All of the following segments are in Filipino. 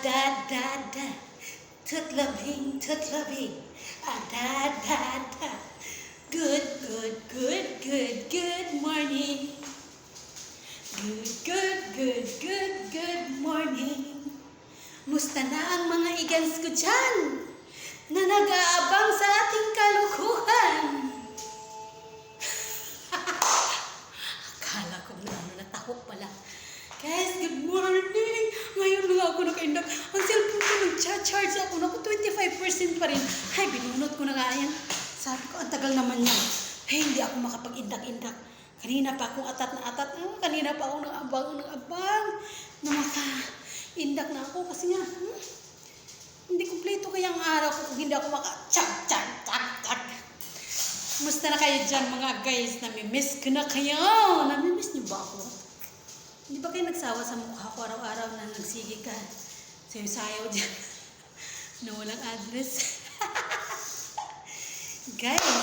da, da. Tutlabing, tutlabing. Da, da, da. Good, good, good, good, good morning. Good, good, good, good, good morning. Musta na ang mga igans ko dyan na nag-aabang sa ating kalukuhan? Akala ko na natahok pala. Guys, good morning! Ngayon lang ako nakaindak. Ang cellphone ko nag-charge ako. Naku, 25% pa rin. Ay, binunot ko na nga yan. Sabi ko, ang tagal naman yan. Hey, hindi ako makapag-indak-indak. Kanina pa akong atat na atat. Kanina pa ako nang-abang na maka-indak na ako. Kasi nga, hindi kumpleto kaya ang araw ko kung hindi ako maka-chak. Musta na kayo dyan mga guys? Namimiss ko na kayo. Namimiss niyo ba ako? Hindi ba kayo nagsawa sa mukha ko araw-araw na nagsigi ka? Sayo-sayaw dyan. Na walang address. Guys,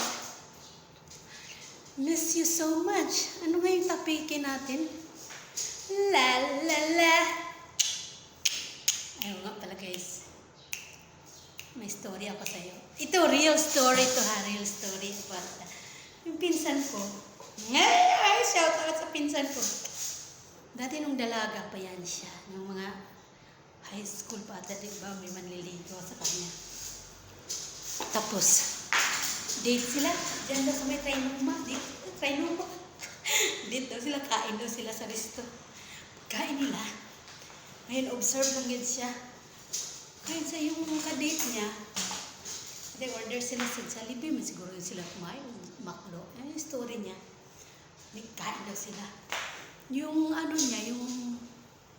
miss you so much. Ano nga yung tapikin natin? La la la. Ayun nga pala guys. May story ako sa'yo. Ito, real story to ha. Real story. Yung pinsan ko. Ay, shout out sa pinsan ko. Dati nung dalaga pa yan siya. Nung mga high school pa ata, diba? May manliligo sa kanya. Tapos, date sila. Diyan daw sa may Trinoma. Trinoma. Date daw sila. Kain daw sila sa resto. Kain nila. Ngayon, observe lang yun siya. Kain sa yung ka-date niya. They order sila sa Jollibee. May siguro yun sila kumain. Maklo. Yan yung story niya. Kain daw sila. Yung ano niya, yung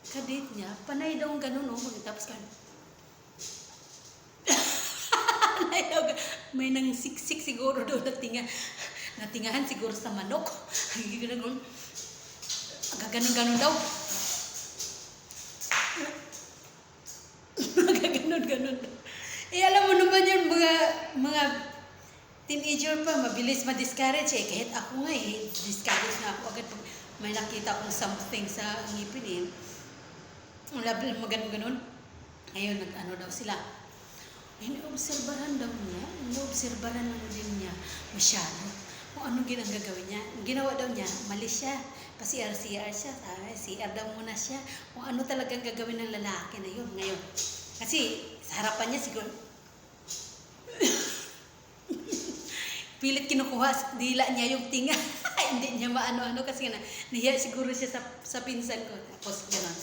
ka-date niya, panay daw ganun, no? Tapos lang. May nang siksik siguro doon natingahan siguro sa manok. Ganun. Gaganon daw. Gaganon daw. Eh, alam mo naman yun, mga teenager pa, mabilis ma-discourage eh. Kahit ako nga eh, discourage na ako agad pag may nakita akong something sa ngipin eh. Maganon. Ngayon, nag-ano daw sila. Iniobserbahan daw niya. Iniobserbahan naman din niya masyado. Kung anong gagawin niya. Ang ginawa daw niya, mali siya. Pa-CR siya. CR daw muna siya. Kung ano talagang gagawin ng lalaki na yun ngayon. Kasi sa harapan niya siguro pilit kinukuha sa dila niya yung tinga. Hindi niya maano-ano kasi nahiya siguro siya sa pinsan ko. Tapos gano'n.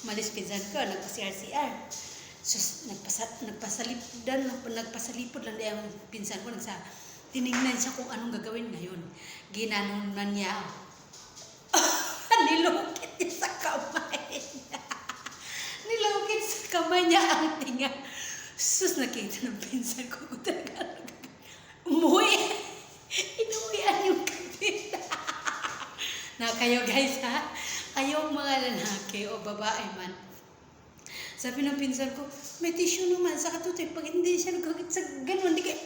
Umalis pinsan ko, nagpa-CR. So, nagpasalipod lang yung pinsan ko. Tinignan siya kung anong gagawin ngayon. Ginanon na niya. Nilukit niya sa kamay niya. Nilukit sa kamay niya ang tinga. Sus, nakita ng pinsan ko kung talaga umuwi. Inuwian yung kapit. Na kayo guys ha, kayong mga lalaki o babae man. Sabi ng pinsan ko, may tissue naman sa katutoy. Pag hindi siya nagkakit sa ganun, hindi kayo.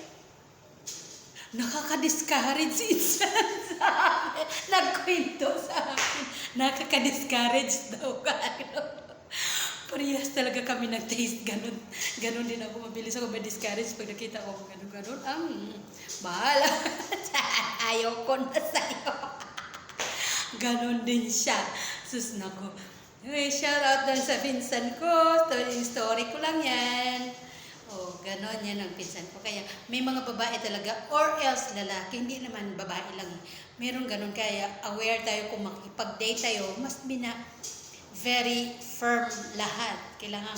Nakaka-discourage si insan sa akin. Nagkwento sa akin. Nakaka-discourage daw. Parehas talaga kami nag-taste. Ganun din ako. Mabilis ako ma-discourage pag nakita ko ganun. Bahala. Ayaw ko na sa'yo. Ganun din siya. Sus nako. Hey, shout out din sa pinsan ko. Story ko lang yan. Ganon yan ang pinsan ko. Kaya may mga babae talaga or else lalaki. Hindi naman babae lang. Meron ganon. Kaya aware tayo kung makipag-date tayo. Must be na very firm lahat. Kailangan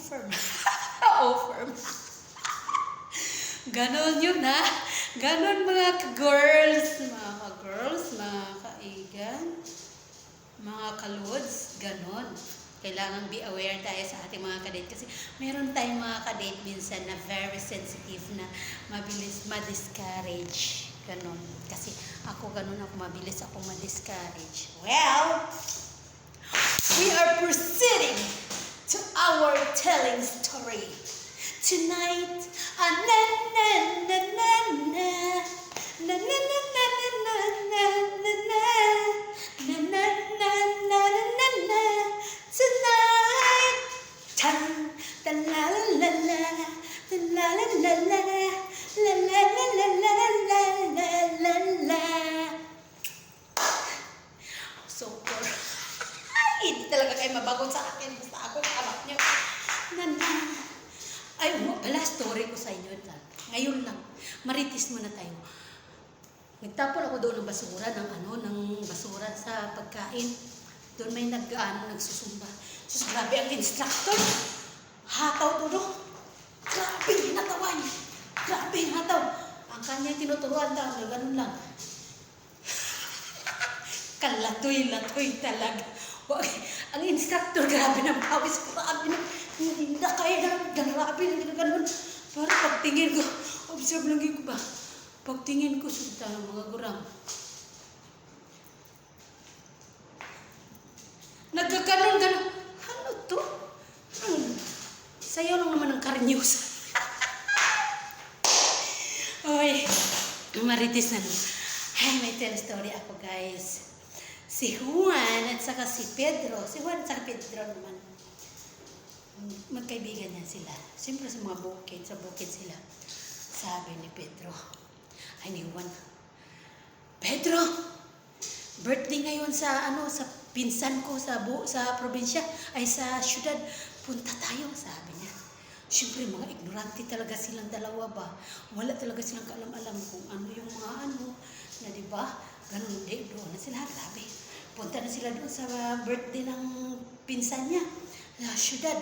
firm. Firm. Ganon yun ha. Ganon mga girls, mga kaigan, mga kaluds, ganon. Kailangan be aware tayo sa ating mga kadate. Kasi meron tayong mga kadate minsan na very sensitive na mabilis ma-discourage. Ganon. Kasi ako ganon ako, mabilis ako ma-discourage. Well, we are proceeding to our telling story. Tonight, tonight, Super. Ay, hindi talaga kayo mabagot sa akin. Basta ako, kamak niyo. Nanda. Ay, pala, story ko sa inyo. Ngayon lang, maritis muna tayo. Nagtapon ako doon ng basura, ng basura sa pagkain. Doon may nagsusumba. So, grabe ang instructor. Hataw to, no? Grabe ang hinatawan. Grabe ang hataw. Ang kanya tinuturuan daw, ganun lang. Kalatoy-latoy talaga. Ang instructor, grabe ng pawis. Grabe na. Hindi na kaya na. Grabe na ganun. Para pagtingin ko, observe lang ko ba? Pagtingin ko, sunta ng mga gurang. Nagkaganon-ganon. Ano to? Sayo lang naman ng karnews. Oy, maritis na. Ay, may tell story ako, guys. Si Juan at saka si Pedro. Si Juan at saka Pedro naman. Magkaibigan yan sila. Siyempre sa mga bukid, sa bukid sila. Sabi ni Pedro. Ay, ni Juan. Pedro! Birthday ngayon sa sa pinsan ko sa probinsya, ay sa syudad. Punta tayo, sabi niya. Siyempre, mga ignorante talaga silang dalawa ba? Wala talaga silang kaalam-alam kung ano yung mga na di ba? Ganun din, doon na sila, grabe. Punta na sila doon sa birthday ng pinsan niya, sa syudad.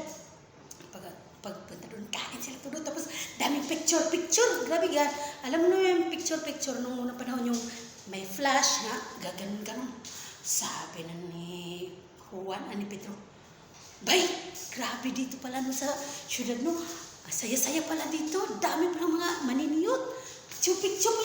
Pagpunta doon, kain sila doon. Tapos, daming picture. Grabe ga. Alam mo na yung picture nung unang panahon yung may flash na, gaganon. Sabi na ni Juan, ni Pedro, bay, grabe dito pala no sa syudad no. Saya-saya pala dito. Dami pala mga maniniyot. Picture.